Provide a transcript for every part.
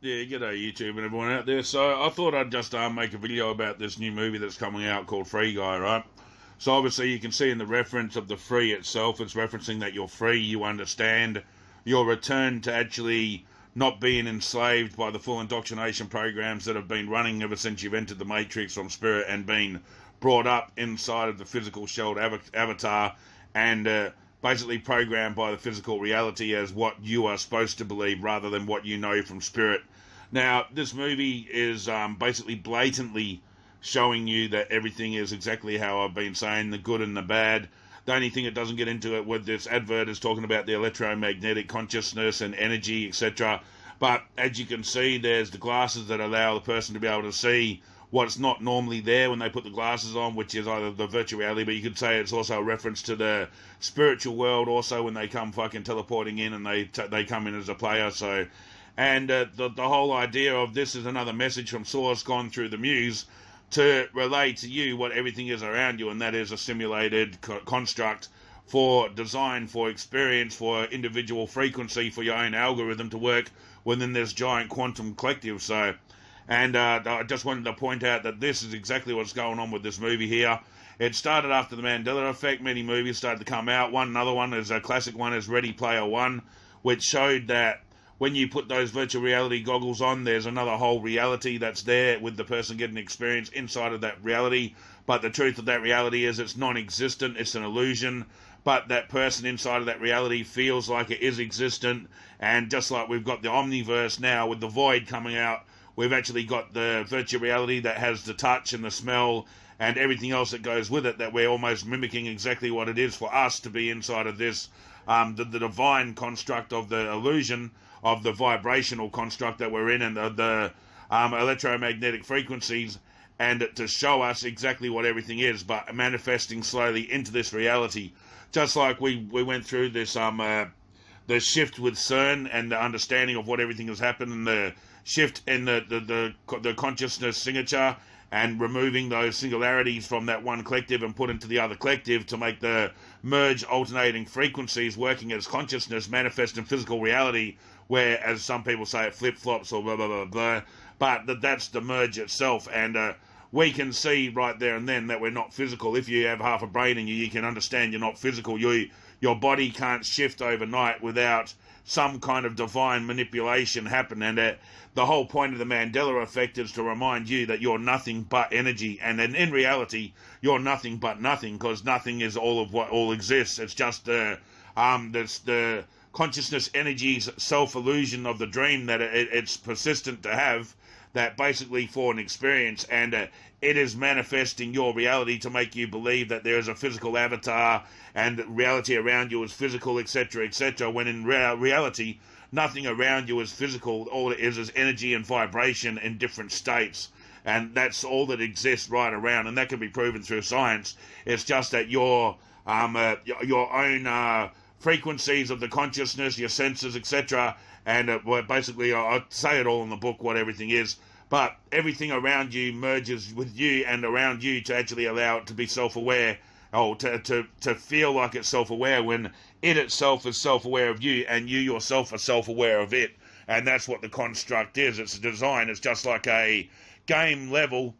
Yeah, g'day YouTube and everyone out there. So I thought I'd just make a video about this new movie that's coming out called Free Guy, right? So obviously you can see in the reference of the free itself, it's referencing that you're free, you understand your return to actually not being enslaved by the full indoctrination programs that have been running ever since you've entered the Matrix from Spirit and been brought up inside of the physical shelled avatar and basically programmed by the physical reality as what you are supposed to believe rather than what you know from Spirit. Now, this movie is basically blatantly showing you that everything is exactly how I've been saying, the good and the bad. The only thing it doesn't get into it with this advert is talking about the electromagnetic consciousness and energy, etc. But as you can see, there's the glasses that allow the person to be able to see what's not normally there when they put the glasses on, which is either the virtual reality, but you could say it's also a reference to the spiritual world also when they come fucking teleporting in and they come in as a player. So, and the whole idea of this is another message from Source gone through the muse to relay to you what everything is around you, and that is a simulated construct for design, for experience, for individual frequency, for your own algorithm to work within this giant quantum collective. So, and I just wanted to point out that this is exactly what's going on with this movie here. It started after the Mandela Effect. Many movies started to come out. Another one is a classic one is Ready Player One, which showed that when you put those virtual reality goggles on, there's another whole reality that's there with the person getting experience inside of that reality. But the truth of that reality is it's non-existent, it's an illusion. But that person inside of that reality feels like it is existent. And just like we've got the Omniverse now with the Void coming out, we've actually got the virtual reality that has the touch and the smell and everything else that goes with it, that we're almost mimicking exactly what it is for us to be inside of this, the divine construct of the illusion, of the vibrational construct that we're in, and the electromagnetic frequencies, and to show us exactly what everything is, but manifesting slowly into this reality. Just like we went through this the shift with CERN and the understanding of what everything has happened, and the shift in the consciousness signature, and removing those singularities from that one collective and put into the other collective to make the merge alternating frequencies working as consciousness manifest in physical reality, where, as some people say, it flip-flops or blah, blah, blah, blah. But that's the merge itself, and we can see right there and then that we're not physical. If you have half a brain in you, you can understand you're not physical. Your body can't shift overnight without some kind of divine manipulation happen, and the whole point of the Mandela Effect is to remind you that you're nothing but energy, and then in reality you're nothing but nothing, because nothing is all of what all exists. It's just the consciousness energy's self-illusion of the dream that it's persistent to have, that basically for an experience, and it is manifesting your reality to make you believe that there is a physical avatar and reality around you is physical, etc., etc., when in reality nothing around you is physical. All it is energy and vibration in different states, and that's all that exists right around, and that can be proven through science. It's just that your own frequencies of the consciousness, your senses, etc., and well, basically I say it all in the book what everything is, but everything around you merges with you and around you to actually allow it to be self-aware, or to feel like it's self-aware, when it itself is self-aware of you and you yourself are self-aware of it. And that's what the construct is. It's a design. It's just like a game level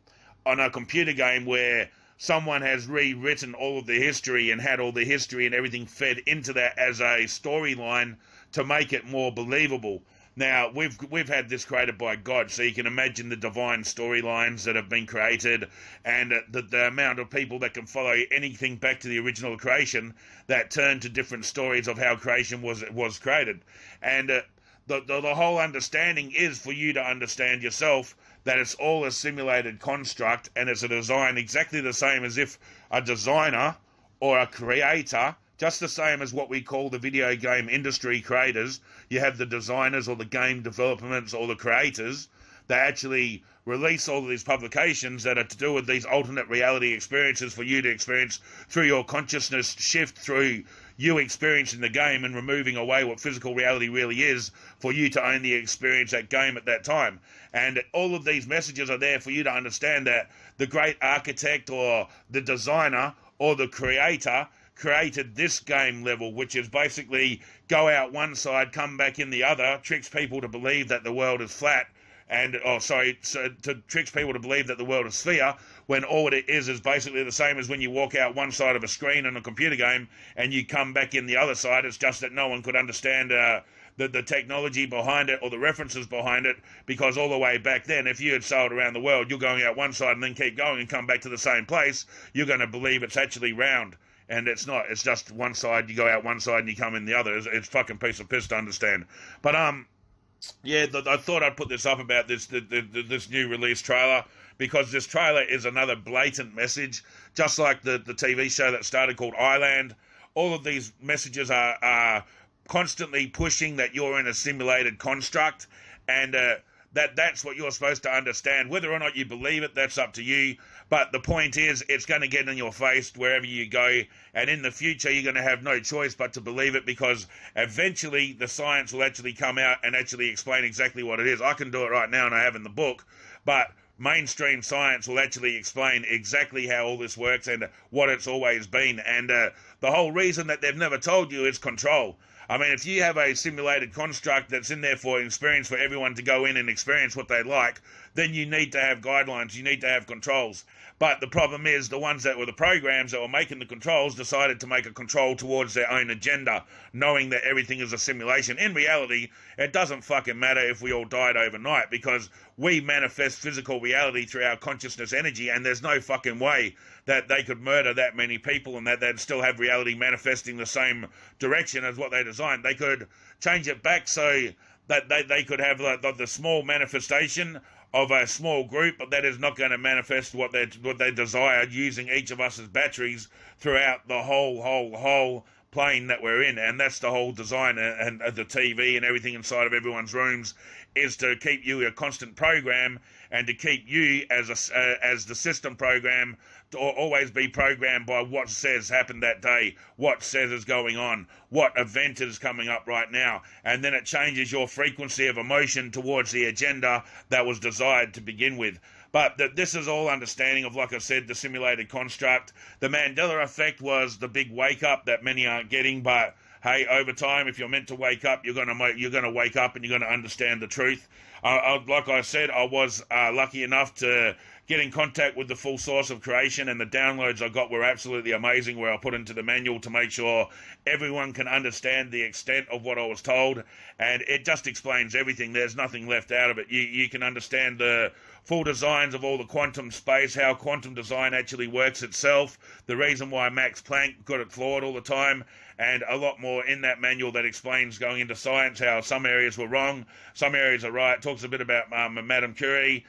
on a computer game where someone has rewritten all of the history and had all the history and everything fed into that as a storyline to make it more believable. Now, we've had this created by God, so you can imagine the divine storylines that have been created, and the amount of people that can follow anything back to the original creation that turn to different stories of how creation was created. And the whole understanding is for you to understand yourself that it's all a simulated construct, and it's a design exactly the same as if a designer or a creator, just the same as what we call the video game industry creators. You have the designers or the game developments or the creators that actually release all of these publications that are to do with these alternate reality experiences for you to experience through your consciousness shift, through you experiencing the game and removing away what physical reality really is for you to only experience that game at that time. And all of these messages are there for you to understand that the great architect or the designer or the creator created this game level, which is basically go out one side, come back in the other, tricks people to believe that the world is flat, tricks people to believe that the world is sphere, when all it is basically the same as when you walk out one side of a screen in a computer game and you come back in the other side. It's just that no one could understand the technology behind it or the references behind it, because all the way back then, if you had sailed around the world, you're going out one side and then keep going and come back to the same place, you're going to believe it's actually round. And it's not. It's just one side. You go out one side and you come in the other. It's fucking piece of piss to understand. But yeah, I thought I'd put this up about this new release trailer, because this trailer is another blatant message, just like the TV show that started called Island. All of these messages are constantly pushing that you're in a simulated construct, and that's what you're supposed to understand. Whether or not you believe it, that's up to you. But the point is, it's going to get in your face wherever you go, and in the future, you're going to have no choice but to believe it, because eventually the science will actually come out and actually explain exactly what it is. I can do it right now, and I have in the book, but mainstream science will actually explain exactly how all this works and what it's always been. And the whole reason that they've never told you is control. I mean, if you have a simulated construct that's in there for experience, for everyone to go in and experience what they like, then you need to have guidelines, you need to have controls. But the problem is, the ones that were the programs that were making the controls decided to make a control towards their own agenda, knowing that everything is a simulation. In reality, it doesn't fucking matter if we all died overnight, because we manifest physical reality through our consciousness energy, and there's no fucking way that they could murder that many people and that they'd still have reality manifesting the same direction as what they designed. They could change it back so that they could have the small manifestation of a small group, but that is not going to manifest what they desire, using each of us as batteries throughout the whole plane that we're in. And that's the whole design, and the TV and everything inside of everyone's rooms is to keep you a constant program, and to keep you as the system program to always be programmed by what says happened that day, what says is going on, what event is coming up right now, and then it changes your frequency of emotion towards the agenda that was desired to begin with. But this is all understanding of, like I said, the simulated construct. The Mandela effect was the big wake-up that many aren't getting, but hey, over time, if you're meant to wake up, you're gonna wake up and you're gonna understand the truth. Like I said, I was lucky enough to get in contact with the full source of creation, and the downloads I got were absolutely amazing, where I put into the manual to make sure everyone can understand the extent of what I was told, and it just explains everything. There's nothing left out of it. You can understand the full designs of all the quantum space, how quantum design actually works itself, the reason why Max Planck got it flawed all the time, and a lot more in that manual that explains, going into science, how some areas were wrong, some areas are right. It talks a bit about Madame Curie,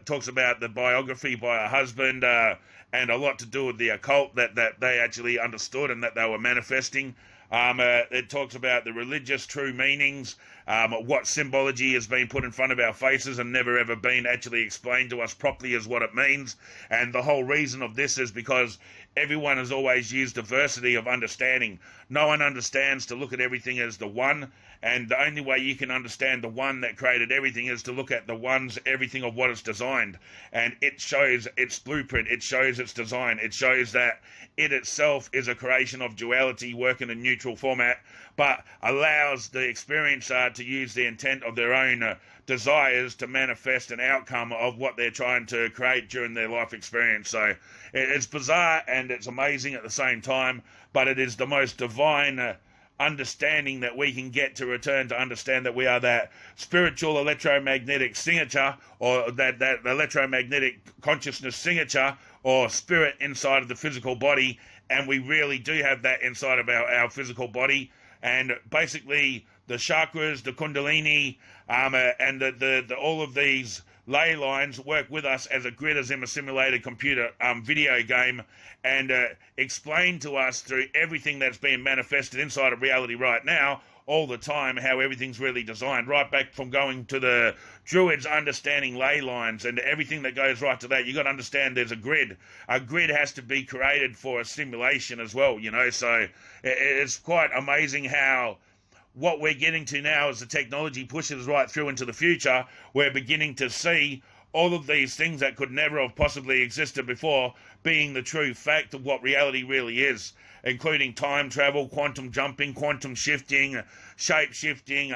talks about the biography by her husband, and a lot to do with the occult that they actually understood and that they were manifesting. It talks about the religious true meanings, what symbology has been put in front of our faces and never ever been actually explained to us properly as what it means. And the whole reason of this is because everyone has always used diversity of understanding. No one understands to look at everything as the one, and the only way you can understand the one that created everything is to look at the one's everything of what it's designed. And it shows its blueprint, it shows its design, it shows that it itself is a creation of duality working in neutral format, but allows the experiencer to use the intent of their own desires to manifest an outcome of what they're trying to create during their life experience. So it's bizarre and it's amazing at the same time, but it is the most divine understanding that we can get to return to understand that we are that spiritual electromagnetic signature, or that electromagnetic consciousness signature or spirit inside of the physical body, and we really do have that inside of our physical body. And basically the chakras, the kundalini, and the all of these ley lines work with us as a grid, as in a simulated computer video game, and explain to us through everything that's being manifested inside of reality right now, all the time, how everything's really designed, right back from going to the Druids understanding ley lines and everything that goes right to that. You got to understand there's a grid. A grid has to be created for a simulation as well, you know. So it's quite amazing how what we're getting to now, as the technology pushes right through into the future, we're beginning to see all of these things that could never have possibly existed before being the true fact of what reality really is. including time travel, quantum jumping, quantum shifting, shape shifting,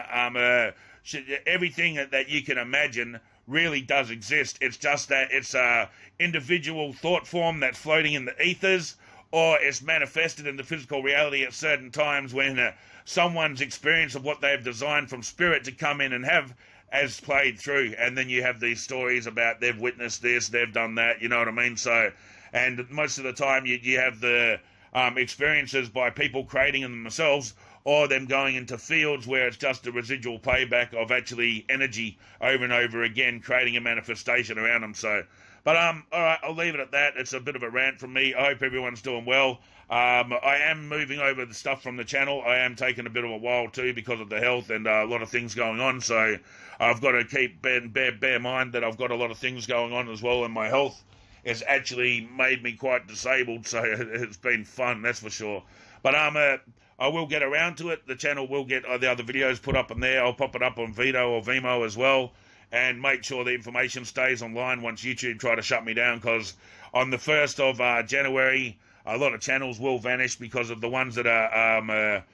everything that you can imagine really does exist. It's just that it's a individual thought form that's floating in the ethers, or it's manifested in the physical reality at certain times when someone's experience of what they've designed from spirit to come in and have as played through, and then you have these stories about they've witnessed this, they've done that, you know what I mean? So, and most of the time you have the experiences by people creating them themselves, or them going into fields where it's just a residual playback of actually energy over and over again, creating a manifestation around them. So, but all right, I'll leave it at that. It's a bit of a rant from me. I hope everyone's doing well. I am moving over the stuff from the channel. I am taking a bit of a while too because of the health and a lot of things going on. So I've got to keep bear mind that I've got a lot of things going on as well, and my health has actually made me quite disabled. So it's been fun, that's for sure. But I will get around to it. The channel will get the other videos put up in there. I'll pop it up on Vito or Vimeo as well, and make sure the information stays online once YouTube try to shut me down, because on the 1st of January, a lot of channels will vanish because of the ones that are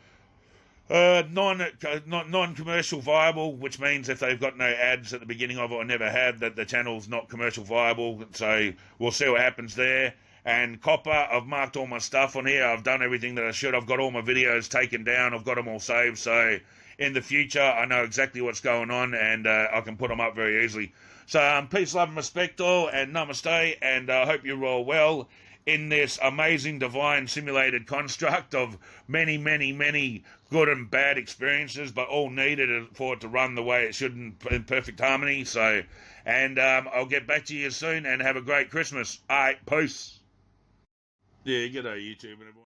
non-commercial viable, which means if they've got no ads at the beginning of it or never had, that the channel's not commercial viable. So we'll see what happens there. And Copper, I've marked all my stuff on here. I've done everything that I should. I've got all my videos taken down. I've got them all saved. So in the future, I know exactly what's going on, and I can put them up very easily. So peace, love, and respect all, and namaste, and I hope you're all well in this amazing, divine, simulated construct of many, many, many good and bad experiences, but all needed for it to run the way it should in perfect harmony. So, and I'll get back to you soon, and have a great Christmas. All right, peace. Yeah, g'day YouTube and everyone.